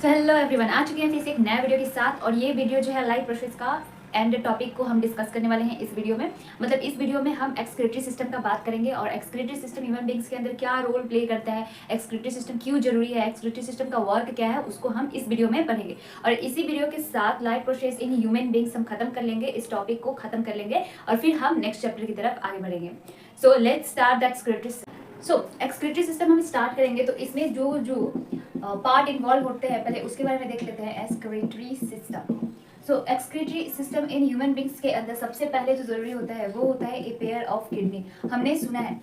So hello everyone, आ चुके हैं फिर से एक नया वीडियो के साथ। और ये वीडियो जो है लाइफ प्रोसेस का एंड टॉपिक को हम डिस्कस करने वाले हैं इस वीडियो में। मतलब इस वीडियो में हम एक्सक्रीटरी सिस्टम का बात करेंगे और एक्सक्रीटरी सिस्टम ह्यूमन बींग्स के अंदर क्या रोल प्ले करता है, एक्सक्रीटरी सिस्टम क्यों जरूरी है, एक्सक्रीटरी सिस्टम का वर्क क्या है, उसको हम इस वीडियो में पढ़ेंगे। और इसी वीडियो के साथ life process in human beings हम खत्म कर लेंगे, इस टॉपिक को खत्म कर लेंगे और फिर हम नेक्स्ट चैप्टर की तरफ आगे बढ़ेंगे। So let's start the excretory. So excretory system हम स्टार्ट करेंगे तो इसमें जो जो पार्ट इन्वॉल्व होते हैं पहले उसके बारे में देख लेते हैं। Excretory system. So excretory system in human beings के अंदर सबसे पहले जो जरूरी होता है वो होता है ए पेयर ऑफ किडनी। हमने सुना है,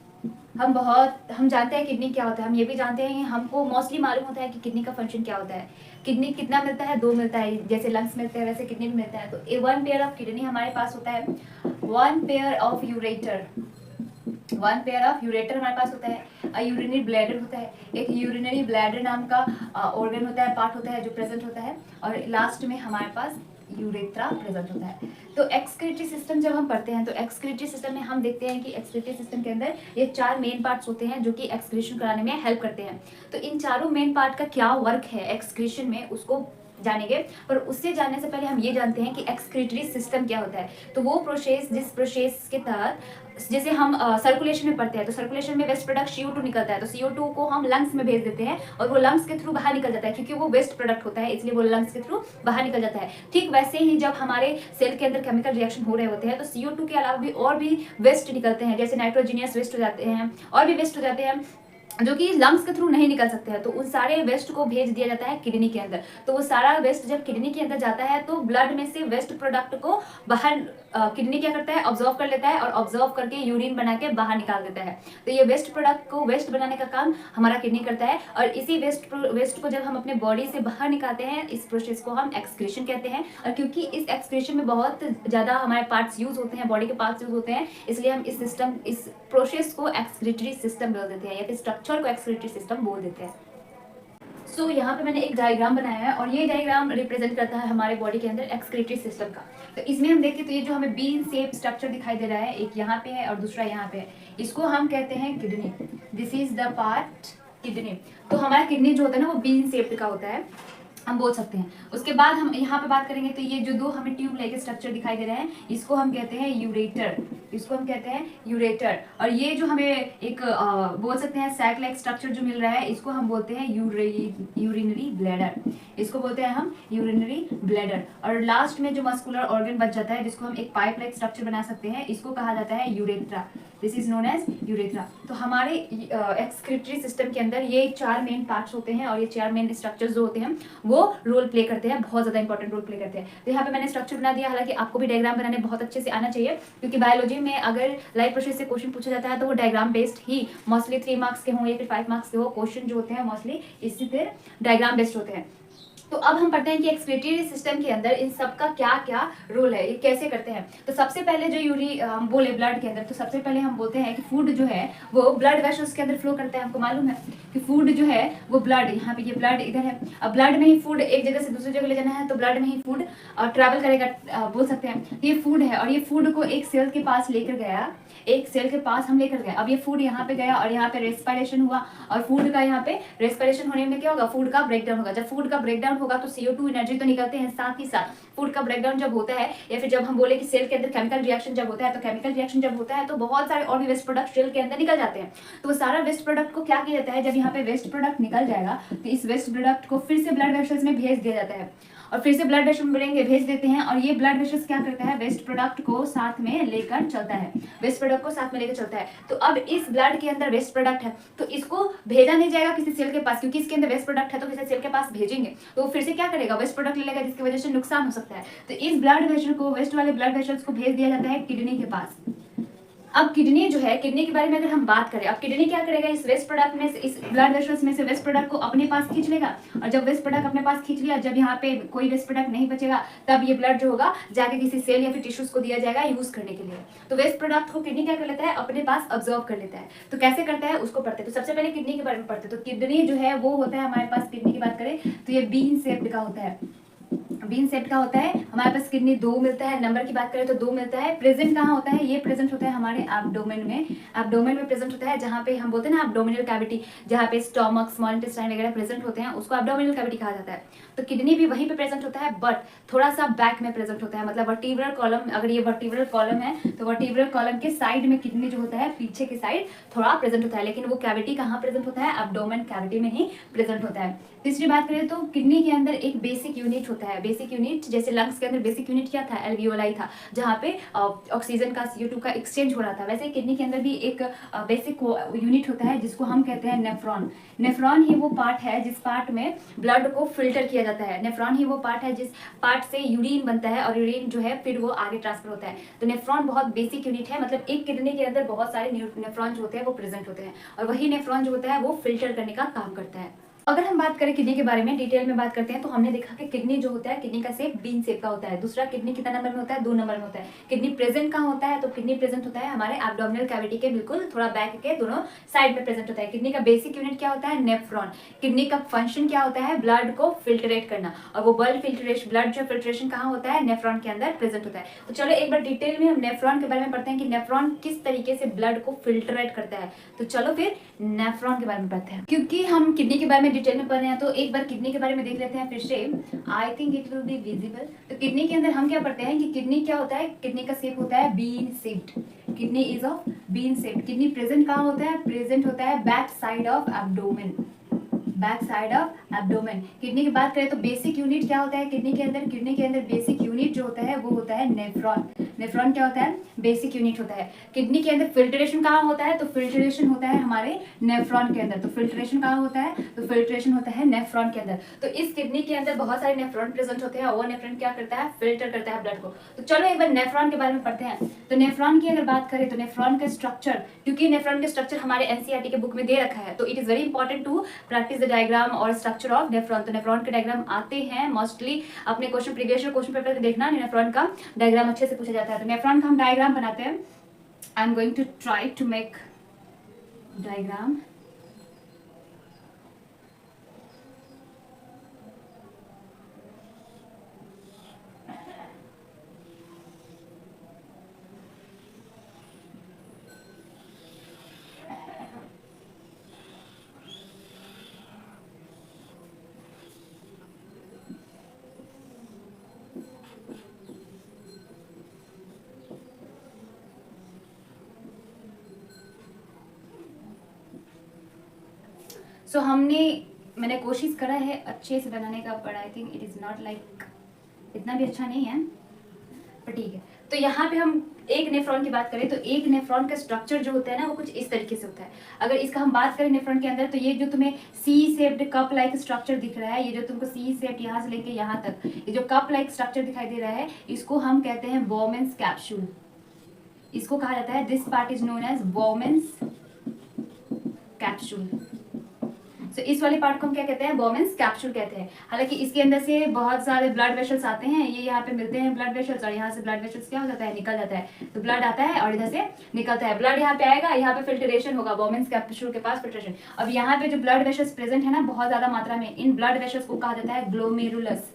हम जानते हैं किडनी क्या होता है, हम ये भी जानते हैं, हमको मोस्टली मालूम होता है कि किडनी का फंक्शन क्या होता है। किडनी कितना मिलता है? 2 मिलता है। जैसे लंग्स मिलते हैं वैसे किडनी भी मिलता है। तो वन पेयर ऑफ किडनी हमारे पास होता है, one pair of ureter, one pair of ureter हमारे पास होता है। यूरिनरी ब्लैडर होता है, एक यूरिनरी ब्लैडर नाम का ऑर्गन होता है, पार्ट होता है जो प्रेजेंट होता है। और लास्ट में हमारे पास यूरेथ्रा प्रेजेंट होता है। तो एक्सक्रीटरी सिस्टम जब हम पढ़ते हैं तो एक्सक्रीटरी सिस्टम में हम देखते हैं कि एक्सक्रीटरी सिस्टम के अंदर ये 4 मेन पार्ट्स होते हैं जो कि एक्सक्रीशन कराने में हेल्प करते हैं। तो इन चारों मेन पार्ट का क्या वर्क है एक्सक्रीशन में उसको जानेंगे। पर उससे जानने से पहले हम ये जानते हैं कि एक्सक्रीटरी सिस्टम क्या होता है। तो वो प्रोसेस जिस प्रोसेस के तहत जैसे हम सर्कुलेशन में पढ़ते हैं तो सर्कुलेशन में वेस्ट प्रोडक्ट CO2 निकलता है, तो CO2 को हम लंग्स में भेज देते हैं और वो लंग्स के थ्रू बाहर निकल जाता है क्योंकि वो वेस्ट प्रोडक्ट होता है, इसलिए वो लंग्स के थ्रू बाहर निकल जाता है। ठीक वैसे ही जब हमारे सेल के अंदर केमिकल रिएक्शन हो रहे होते हैं तो CO2 के अलावा भी और भी वेस्ट निकलते हैं, जैसे नाइट्रोजीनियस वेस्ट हो जाते हैं और भी वेस्ट हो जाते हैं जो कि लंग्स के थ्रू नहीं निकल सकते हैं। तो उन सारे वेस्ट को भेज दिया जाता है किडनी के अंदर। तो वो सारा वेस्ट जब किडनी के अंदर जाता है तो ब्लड में से वेस्ट प्रोडक्ट को बाहर किडनी क्या करता है? ऑब्जर्व कर लेता है और ऑब्जर्व करके यूरिन बना के बाहर निकाल देता है। तो ये वेस्ट प्रोडक्ट को वेस्ट बनाने का काम हमारा किडनी करता है। और इसी वेस्ट को जब हम अपने बॉडी से बाहर निकालते हैं इस प्रोसेस को हम एक्सक्रीशन कहते हैं। और क्योंकि इस एक्सक्रीशन में बहुत ज्यादा हमारे पार्ट्स यूज होते हैं, बॉडी के पार्ट्स यूज होते हैं, इसलिए हम इस प्रोसेस को एक्सक्रीटरी सिस्टम बोल देते हैं या फिर स्ट्रक्चर को एक्सक्रीटरी सिस्टम बोल देते हैं। सो यहाँ पे मैंने एक डायग्राम बनाया है और ये डायग्राम रिप्रेजेंट करता है हमारे बॉडी के अंदर एक्सक्रीटरी सिस्टम का। तो इसमें हम देखें तो ये जो हमें बीन शेप स्ट्रक्चर दिखाई दे रहा है, एक यहाँ पे है और दूसरा यहाँ पे है, इसको हम कहते हैं kidney. This is the part kidney. तो हमारा किडनी जो होता है ना वो बीन शेप का होता है, हम बोल सकते हैं। उसके बाद हम यहाँ पे बात करेंगे तो ये जो दो हमें ट्यूब लाइक स्ट्रक्चर दिखाई दे रहे हैं इसको हम कहते हैं यूरेटर, इसको हम कहते हैं यूरेटर। और ये जो हमें एक बोल सकते हैं सैक लाइक स्ट्रक्चर जो मिल रहा है इसको हम बोलते हैं यूरिनरी ब्लैडर, इसको बोलते हैं हम यूरिनरी ब्लैडर। और लास्ट में जो मस्कुलर ऑर्गन बच जाता है जिसको हम एक पाइप लाइक स्ट्रक्चर बना सकते हैं इसको कहा जाता है urethra. This is known as urethra. तो हमारे एक्सक्रीटरी सिस्टम के अंदर ये 4 मेन पार्ट्स होते हैं और ये 4 मेन स्ट्रक्चर्स जो होते हैं वो रोल प्ले करते हैं, बहुत ज्यादा इंपॉर्टेंट रोल प्ले करते हैं। तो यहाँ पे मैंने स्ट्रक्चर बना दिया, हालांकि आपको भी डायग्राम बनाने बहुत अच्छे से आना चाहिए क्योंकि बायोलॉजी में अगर लाइफ प्रोसेस से क्वेश्चन पूछा जाता है तो वो डायग्राम बेस्ड ही मोस्टली 3 मार्क्स के हों या फिर 5 मार्क्स के हो, क्वेश्चन जो होते हैं मोस्टली इसी तरह डायग्राम बेस्ड होते हैं। तो अब हम पढ़ते हैं कि एक्सक्रीटरी सिस्टम के अंदर इन सब का क्या क्या रोल है, ये कैसे करते हैं। तो सबसे पहले जो हम बोले ब्लड के अंदर, तो सबसे पहले हम बोलते हैं कि फूड जो है वो ब्लड वेसल्स के अंदर फ्लो करता है। हमको मालूम है कि फूड जो है वो ब्लड, यहाँ पे ये ब्लड इधर है, अब ब्लड में ही फूड एक जगह से दूसरी जगह ले जाना है तो ब्लड में ही फूड ट्रैवल करेगा, बोल सकते हैं ये फूड है। और ये फूड को एक सेल के पास लेकर गया, एक सेल के पास हम लेकर गए। अब ये फूड यहाँ पे गया और यहाँ पे रेस्पिरेशन हुआ और फूड का यहाँ पे रेस्पिरेशन होने में क्या होगा? फूड का ब्रेकडाउन होगा। जब फूड का ब्रेकडाउन होगा तो CO2 एनर्जी तो निकलते हैं, साथ ही साथ फूड का ब्रेकडाउन जब होता है या फिर जब हम बोले कि सेल के अंदर केमिकल रिएक्शन जब होता है तो केमिकल रिएक्शन जब होता है तो बहुत सारे और भी वेस्ट प्रोडक्ट सेल के अंदर निकल जाते हैं। तो वो सारा वेस्ट प्रोडक्ट को क्या किया जाता है, जब यहाँ पे वेस्ट प्रोडक्ट निकल जाएगा तो इस वेस्ट प्रोडक्ट को फिर से ब्लड वेसल्स में भेज दिया जाता है और फिर से ब्लड वेसल में भेज देते हैं। और ये ब्लड वेसल्स क्या करता है? वेस्ट प्रोडक्ट को साथ में लेकर चलता है, वेस्ट प्रोडक्ट को साथ में लेकर चलता है। तो अब इस ब्लड के अंदर वेस्ट प्रोडक्ट है तो इसको भेजा नहीं जाएगा किसी सेल के पास, क्योंकि इसके अंदर वेस्ट प्रोडक्ट है तो किसी सेल के पास भेजेंगे तो फिर से क्या करेगा? वेस्ट प्रोडक्ट ले लेगा जिसकी वजह से नुकसान हो सकता है। तो इस ब्लड वेसल को, वेस्ट वाले ब्लड वेसल्स को भेज दिया जाता है किडनी के पास। अब किडनी जो है, किडनी के बारे में अगर हम बात करें, अब किडनी क्या करेगा? इस वेस्ट प्रोडक्ट में से, इस ब्लड वेसल्स में से वेस्ट प्रोडक्ट को अपने पास खींच लेगा और जब वेस्ट प्रोडक्ट अपने पास खींच लिया, जब यहाँ पे कोई वेस्ट प्रोडक्ट नहीं बचेगा तब ये ब्लड जो होगा जाके किसी सेल या फिर टिश्यूज को दिया जाएगा यूज करने के लिए। तो वेस्ट प्रोडक्ट को किडनी क्या कर लेता है? अपने पास ऑब्जर्व कर लेता है। तो कैसे करता है उसको पढ़ते हैं। तो सबसे पहले किडनी के बारे में पढ़ते हैं। तो किडनी जो है वो होता है हमारे पास, किडनी की बात करें तो ये बीन शेप का होता है, बीन सेप्ड का होता है, हमारे पास किडनी 2 मिलता है, नंबर की बात करें तो 2 मिलता है। प्रेजेंट कहाँ होता है, ये प्रेजेंट होता है हमारे एब्डोमेन में, एब्डोमेन में प्रेजेंट होता है, जहाँ पे हम बोलते हैं ना एब्डोमिनल कैविटी, जहाँ पे स्टोमक, स्मॉल इंटेस्टाइन वगैरह प्रेजेंट होते हैं, उसको एब्डोमिनल कैविटी कहा जाता है। तो किडनी भी वहीं पे प्रेजेंट होता है, बट थोड़ा सा बैक में प्रेजेंट होता है, मतलब वर्टिब्रल कॉलम, अगर ये वर्टिब्रल कॉलम है तो वर्टिब्रल कॉलम के साइड में किडनी जो होता है पीछे की साइड थोड़ा प्रेजेंट होता है, लेकिन वो कैविटी कहाँ प्रेजेंट होता है, एब्डोमेन कैविटी में ही प्रेजेंट होता है। तीसरी बात करें तो किडनी के अंदर एक बेसिक यूनिट होता है, बेसिक यूनिट जैसे लंग्स के अंदर बेसिक यूनिट क्या था, एल्वियोलाई था, जहाँ पे ऑक्सीजन का CO2 का एक्सचेंज हो रहा था, वैसे किडनी के अंदर भी एक बेसिक यूनिट होता है जिसको हम कहते हैं नेफ्रॉन। नेफ्रॉन ही वो पार्ट है जिस पार्ट में ब्लड को फिल्टर किया जाता है, नेफ्रॉन ही वो पार्ट है जिस पार्ट से यूरिन बनता है और यूरिन जो है फिर वो आगे ट्रांसफर होता है। तो नेफ्रॉन बहुत बेसिक यूनिट है, मतलब एक किडनी के अंदर बहुत सारे नेफ्रॉन जो होते हैं वो प्रेजेंट होते हैं, और वही नेफ्रॉन जो होता है वो फिल्टर करने का काम करता है। अगर हम बात करें किडनी के बारे में, डिटेल में बात करते हैं, तो हमने देखा कि किडनी जो होता है, किडनी का शेप बीन शेप का होता है। दूसरा, किडनी कितना नंबर में होता है, 2 नंबर में होता है। किडनी प्रेजेंट कहाँ होता है, तो किडनी प्रेजेंट होता है हमारे एब्डोमिनल कैविटी के बिल्कुल थोड़ा बैक के दोनों साइड में प्रेजेंट होता है। किडनी का बेसिक यूनिट क्या होता है, नेफ्रॉन। किडनी का फंक्शन क्या होता है, ब्लड को फिल्टरेट करना, और वो ब्लड जो फिल्ट्रेशन कहाँ होता है, नेफ्रॉन के अंदर प्रेजेंट होता है। तो चलो एक बार डिटेल में हम नेफ्रॉन के बारे में पढ़ते हैं कि नेफ्रॉन किस तरीके से ब्लड को फिल्टरेट करता है। तो चलो फिर नेफ्रॉन के बारे में पढ़ते हैं, क्योंकि हम किडनी के बारे में डिटेल में पढ़ रहे हैं तो एक बार किडनी के बारे में देख लेते हैं फिर से। आई think it will be visible. तो किडनी के अंदर हम क्या पढ़ते हैं कि किडनी क्या होता है, किडनी का शेप होता है bean shaped. Kidney is of bean shaped. Kidney present कहाँ होता है, प्रेजेंट होता है back side of abdomen, back side of abdomen. Kidney की बात करें तो बेसिक यूनिट क्या होता है किडनी के अंदर, किडनी के अंदर बेसिक यूनिट जो होता है वो होता है नेफ्रॉन। नेफ्रॉन क्या होता है, बेसिक यूनिट होता है। किडनी के अंदर फिल्ट्रेशन कहाँ होता है, तो फिल्ट्रेशन होता है हमारे नेफ्रॉन के अंदर। तो फिल्ट्रेशन कहाँ होता है, तो फिल्ट्रेशन होता है नेफ्रॉन के अंदर। तो इस किडनी के अंदर बहुत सारे नेफ्रॉन प्रेजेंट होते हैं, और वो नेफ्रॉन क्या करता है, फिल्टर करता है ब्लड को। तो चलो एक बार नेफ्रॉन के बारे में पढ़ते हैं। तो नेफ्रॉन की अगर बात करें तो नेफ्रॉन का स्ट्रक्चर, क्योंकि नेफ्रॉन का स्ट्रक्चर हमारे एनसीईआरटी के बुक में दे रखा है, तो it is very important to practise the diagram और स्ट्रक्चर ऑफ नेफ्रॉन। तो नेफ्रॉन के डायग्राम आते हैं मोस्टली अपने क्वेश्चन, प्रीवियस क्वेश्चन पेपर में देखना, नेफ्रॉन का डायग्राम अच्छे से पूछा जाता है। तो नेफ्रॉन का हम डायग्राम बनाते हैं। I am going to try to make diagram. So मैंने कोशिश करा है अच्छे से बनाने का, but I think it is not like इतना भी अच्छा नहीं है, पर ठीक है। तो यहाँ पे हम एक नेफ्रॉन की बात करें तो एक नेफ्रॉन का स्ट्रक्चर जो होता है ना वो कुछ इस तरीके से होता है। अगर इसका हम बात करें नेफ्रॉन के अंदर, तो ये जो तुम्हें C shaped cup like structure दिख रहा है, ये जो तुमको सी शेप्ड यहाँ से लेके यहाँ तक ये जो कप लाइक स्ट्रक्चर दिखाई दे रहा है, इसको हम कहते हैं बोमेन्स कैप्सूल। इसको कहा जाता है, this part is known as Bowman's capsule. तो इस वाले पार्ट को हम क्या कहते हैं, बोमेन्स कैप्सूल कहते हैं। हालांकि इसके अंदर से बहुत सारे ब्लड वेसल्स आते हैं, ये यहाँ पे मिलते हैं ब्लड वेसल्स, और यहाँ से ब्लड वेसल्स क्या हो जाता है, निकल जाता है। तो ब्लड आता है और इधर से निकलता है, ब्लड यहाँ पे आएगा, यहाँ पे फिल्ट्रेशन होगा, बोमेन्स कैप्सूल के पास फिल्ट्रेशन। अब यहाँ पे जो ब्लड वेसल्स प्रेजेंट है ना बहुत ज्यादा मात्रा में, इन ब्लड वेसल्स को कहा जाता है ग्लोमेरुलस।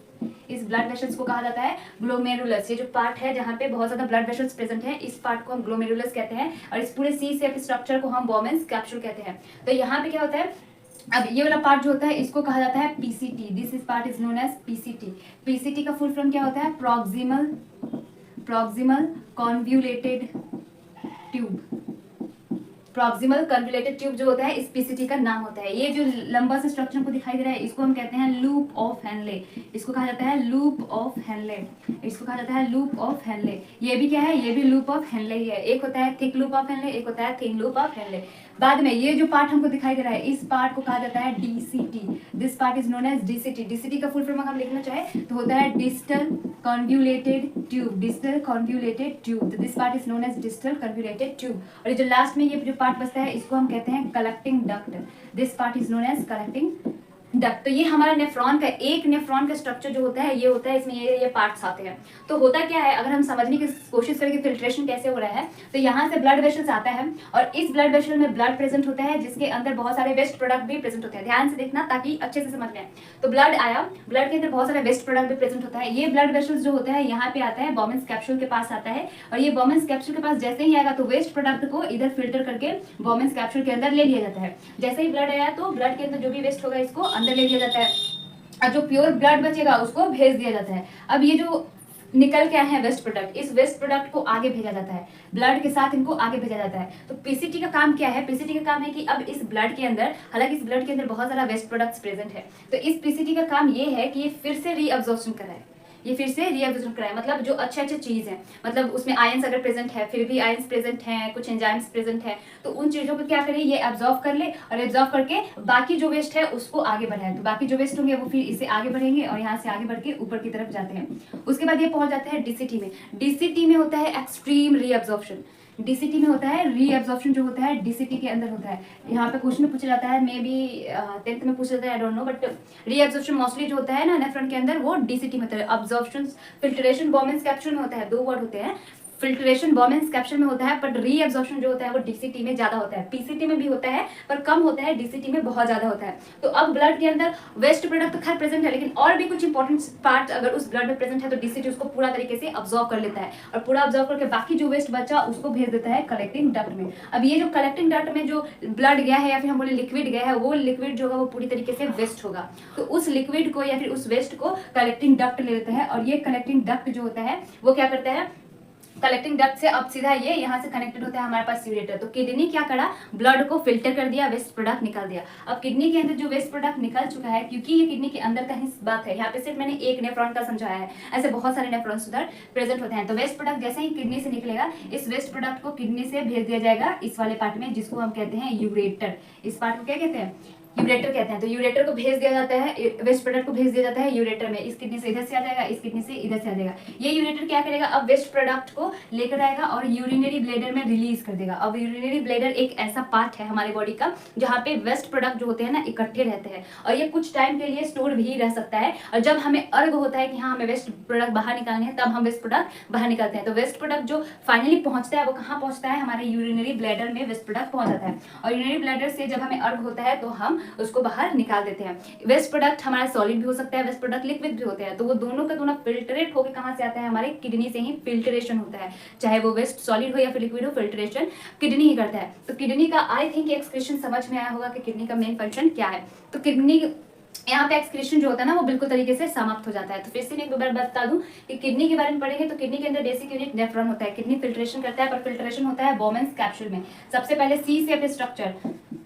इस ब्लड वेसल्स को कहा जाता है ग्लोमेरुलस। ये जो पार्ट है जहाँ पे बहुत ज्यादा ब्लड वेसल्स प्रेजेंट है, इस पार्ट को हम ग्लोमेरुलस कहते हैं, और इस पूरे सी शेप स्ट्रक्चर को हम बोमेन्स कैप्सूल कहते हैं। तो यहाँ पे क्या होता है, अब ये वाला पार्ट जो होता है इसको कहा जाता है PCT. This is part is known as PCT. PCT का फुल फॉर्म क्या होता है, proximal convoluted tube. Proximal convoluted tube जो होता है इस पीसीटी का नाम होता है। ये जो लंबा सा स्ट्रक्चर को दिखाई दे रहा है इसको हम कहते हैं लूप ऑफ हेनले। इसको कहा जाता है लूप ऑफ हेनले। इसको कहा जाता है लूप ऑफ हेनले। ये भी क्या है, ये भी लूप ऑफ हेनले ही है। एक होता है थिक लूप ऑफ हेनले, एक होता है थिन लूप ऑफ हेनले। बाद में ये जो पार्ट हमको दिखाई दे रहा है इस पार्ट को कहा जाता है DCT. This part is known as DCT. DCT का फुल फॉर्म हम लिखना चाहे तो होता है distal convoluted tube. Distal convoluted tube. तो this part is known as distal convoluted tube. और ये जो लास्ट में ये जो पार्ट बचता है इसको हम कहते हैं collecting duct. This part is known as collecting duct. तो ये हमारा नेफ्रॉन का, एक नेफ्रॉन का स्ट्रक्चर जो होता है ये होता है, इसमें ये पार्ट्स आते हैं। तो होता क्या है, अगर हम समझने की कोशिश करें कि फिल्ट्रेशन कैसे हो रहा है, तो यहाँ से ब्लड वेसल्स आता है और इस ब्लड वेसल में ब्लड प्रेजेंट होता है जिसके अंदर बहुत सारे वेस्ट प्रोडक्ट भी प्रेजेंट होते हैं। ध्यान से देखना ताकि अच्छे से समझ लें। तो ब्लड आया, ब्लड के अंदर बहुत सारे वेस्ट प्रोडक्ट भी प्रेजेंट होता है। ये ब्लड वेसल्स जो होता है यहाँ पे आता है, बोमेंस कैप्सूल के पास आता है, और ये बोमेंस कैप्सूल के पास जैसे ही आएगा तो वेस्ट प्रोडक्ट को इधर फिल्टर करके बोमेंस कैप्सूल के अंदर ले लिया जाता है। जैसे ही ब्लड आया तो ब्लड के अंदर जो भी वेस्ट होगा इसको अंदर ले लिया जाता है, और जो प्योर ब्लड बचेगा उसको भेज दिया जाता है। अब ये जो निकल के आए हैं वेस्ट प्रोडक्ट, इस वेस्ट प्रोडक्ट को आगे भेजा जाता है, ब्लड के साथ इनको आगे भेजा जाता है। तो पीसीटी का काम क्या है, पीसीटी का काम है कि अब इस ब्लड के अंदर, हालांकि इस ब्लड के अंदर बहुत सारा वेस्ट प्रोडक्ट्स प्रेजेंट है, तो इस पीसीटी का काम ये है कि ये फिर से रीअब्जॉर्प्शन कराए, ये फिर से रीअब्जॉर्प्शन कराए। मतलब जो अच्छे चीज है, मतलब उसमें आयंस अगर प्रेजेंट है, फिर भी आयंस प्रेजेंट हैं, कुछ एंजाइम्स प्रेजेंट है, तो उन चीजों को क्या करे, ये एब्जॉर्व कर ले, और एब्जॉर्व करके बाकी जो वेस्ट है उसको आगे बढ़ाए। तो बाकी जो वेस्ट होंगे वो फिर इसे आगे बढ़ेंगे और यहाँ से आगे बढ़ के ऊपर की तरफ जाते हैं। उसके बाद ये पहुंच जाते हैं डीसीटी में। डीसीटी में होता है एक्सट्रीम रीअब्जॉर्प्शन। डीसीटी में होता है रीअब्जॉर्प्शन, जो होता है डीसीटी के अंदर होता है। यहाँ पे क्वेश्चन में पूछा जाता है, मे बी 10th में पूछा जाता है, I don't know, but reabsorption mostly जो होता है ना नेफ्रॉन के अंदर वो डीसीटी में होता है। अब्जॉर्प्शन फिल्ट्रेशन बोमेंस कैप्सूल में होता है, 2 वर्ड होते हैं। फिल्ट्रेशन बोमेंस कैप्सूल में होता है, पर रीअब्जॉर्प्शन जो होता है वो डीसीटी में ज्यादा होता है। पीसीटी में भी होता है पर कम होता है, डीसीटी में बहुत ज्यादा होता है। तो अब ब्लड के अंदर वेस्ट प्रोडक्ट तो खैर प्रेजेंट है, लेकिन और भी कुछ इंपॉर्टेंट पार्ट अगर उस ब्लड में प्रेजेंट है तो डीसीटी उसको पूरा तरीके से अब्जॉर्व कर लेता है, और पूरा अब्जॉर्व करके बाकी जो वेस्ट बचा उसको भेज देता है कलेक्टिंग डक्ट में। अब ये जो कलेक्टिंग डक्ट में जो ब्लड गया है या फिर हम बोले लिक्विड गया है, वो लिक्विड जो होगा वो पूरी तरीके से वेस्ट होगा। तो उस लिक्विड को या फिर उस वेस्ट को कलेक्टिंग डक्ट ले लेता है, और ये कलेक्टिंग डक्ट जो होता है वो क्या करता है, कलेक्टिंग डक्ट से अब सीधा ये यहाँ से कनेक्टेड होता है हमारे पास यूरेटर। तो किडनी क्या करा, ब्लड को फिल्टर कर दिया, वेस्ट प्रोडक्ट निकाल दिया। अब किडनी के अंदर जो वेस्ट प्रोडक्ट निकल चुका है, क्योंकि ये किडनी के अंदर का ही बात है, यहाँ पे सिर्फ मैंने एक नेफ्रॉन का समझाया है, ऐसे बहुत सारे नेफ्रॉन्स उधर प्रेजेंट होते हैं। तो वेस्ट प्रोडक्ट जैसे ही किडनी से निकलेगा, इस वेस्ट प्रोडक्ट को किडनी से भेज दिया जाएगा इस वाले पार्ट में, जिसको हम कहते हैं यूरेटर। इस पार्ट को क्या कहते हैं, यूरेटर कहते हैं। तो यूरेटर को भेज दिया जाता है, वेस्ट प्रोडक्ट को भेज दिया जाता है यूरेटर में। इस किडनी से इधर से आ जाएगा, इस किडनी से इधर से आ जाएगा। ये यूरेटर क्या करेगा, अब वेस्ट प्रोडक्ट को लेकर आएगा और यूरिनरी ब्लैडर में रिलीज कर देगा। अब यूरिनरी ब्लैडर एक ऐसा पार्ट है हमारे बॉडी का जहाँ पे वेस्ट प्रोडक्ट जो होते हैं ना इकट्ठे रहते हैं, और ये कुछ टाइम के लिए स्टोर भी रह सकता है। और जब हमें अर्घ होता है कि हाँ हमें वेस्ट प्रोडक्ट बाहर निकालने हैं, तब हम वेस्ट प्रोडक्ट बाहर निकालते हैं। तो वेस्ट प्रोडक्ट जो फाइनली पहुंचता है वो कहाँ पहुंचता है, हमारे यूरिनरी ब्लैडर में वेस्ट प्रोडक्ट पहुंच जाता है। और यूरिनरी ब्लैडर से जब हमें अर्घ होता है तो हम उसको बाहर निकाल देते हैं। वेस्ट प्रोडक्ट हमारा सॉलिड भी हो सकता है, वेस्ट प्रोडक्ट लिक्विड भी होते हैं। तो वो दोनों का दोनों फिल्टरेट होकर कहाँ से आता है, हमारे किडनी से ही फिल्टरेशन होता है। चाहे वो वेस्ट सॉलिड हो या फिर लिक्विड हो, फिल्टरेशन किडनी ही करता है। तो किडनी का आई थिंक एक्सक्रीशन समझ में आया होगा कि किडनी का मेन फंक्शन क्या है। तो किडनी यहाँ पे एक्सक्रीशन जो होता है ना वो बिल्कुल तरीके से समाप्त हो जाता है। तो फिर से एक बार बता दूं कि किडनी के बारे में पढ़ेंगे तो किडनी के अंदर बेसिक यूनिट नेफ्रॉन होता है। किडनी फिल्ट्रेशन करता है, पर फिल्ट्रेशन होता है बोमेंस कैप्सूल में। सबसे पहले सी शेप स्ट्रक्चर,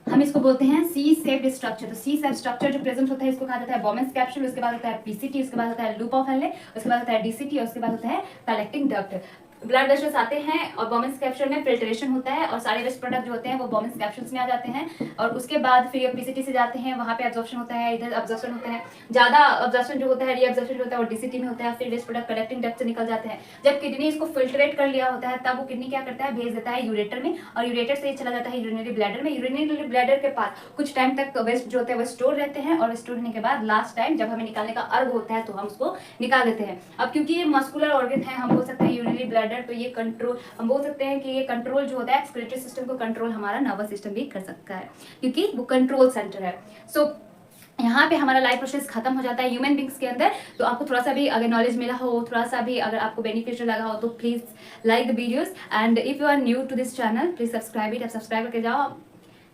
हम इसको बोलते हैं सी शेप स्ट्रक्चर। तो सी शेप स्ट्रक्चर जो प्रेजेंट होता है इसको कहा जाता है बोमेंस कैप्सूल। उसके बाद होता है पीसीटी, उसके बाद होता है लूप ऑफ हेले, उसके बाद होता है डीसीटी, और उसके बाद होता है कलेक्टिंग डक्ट। ब्लड वेसल्स आते हैं और बोमेंस कैप्सूल में फिल्ट्रेशन होता है, और सारे वेस्ट प्रोडक्ट जो होते हैं वो बोमेंस कैप्सूल्स में आ जाते हैं। और उसके बाद फिर पीसीटी से जाते हैं, वहाँ पे एब्जॉर्प्शन होता है, इधर एब्जॉर्प्शन होता है। ज्यादा एब्जॉर्प्शन जो होता है, रीएब्जॉर्प्शन जो होता है वो डीसीटी में होता है। फिर वेस्ट प्रोडक्ट कलेक्टिंग डक्ट से निकल जाते हैं। जब किडनी इसको फिल्ट्रेट कर लिया होता है तब वो किडनी क्या करता है, भेज देता है यूरेटर में, और यूरेटर से चला जाता है यूरिनरी ब्लैडर में। यूरिनरी ब्लैडर के पास कुछ टाइम तक वेस्ट जो होते हैं वो स्टोर रहते हैं, और स्टोर होने के बाद लास्ट टाइम जब हमें निकालने का अर्घ होता है तो हम उसको निकाल देते हैं। अब क्योंकि ये मस्कुलर ऑर्गन है, हम बोल सकते हैं यूरिनरी ब्लैडर, तो ये कंट्रोल, हम बोल सकते हैं कि ये कंट्रोल जो होता है एक्सक्रीटरी सिस्टम को कंट्रोल हमारा नर्वस सिस्टम भी कर सकता है, क्योंकि वो कंट्रोल सेंटर है। सो यहाँ पे हमारा लाइफ प्रोसेस खत्म हो जाता है ह्यूमन बींग्स के अंदर। तो आपको थोड़ा सा भी अगर नॉलेज मिला हो, थोड़ा सा भी अगर आपको बेनिफिशियल लगा हो, तो please like the videos, and if you are new to this channel please subscribe it. आप सब्सक्राइब करके जाओ,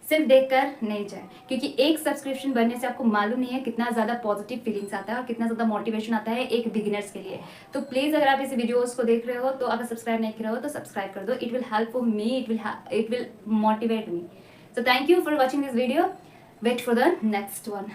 सिर्फ देखकर नहीं जाए, क्योंकि एक सब्सक्रिप्शन बनने से आपको मालूम नहीं है कितना ज़्यादा पॉजिटिव फीलिंग्स आता है और कितना ज़्यादा मोटिवेशन आता है एक बिगिनर्स के लिए। तो प्लीज़ अगर आप इस वीडियोस को देख रहे हो तो अगर सब्सक्राइब नहीं कर रहे हो तो सब्सक्राइब कर दो। It will help for me, it will motivate me. So thank you for watching this video. Wait for the next one.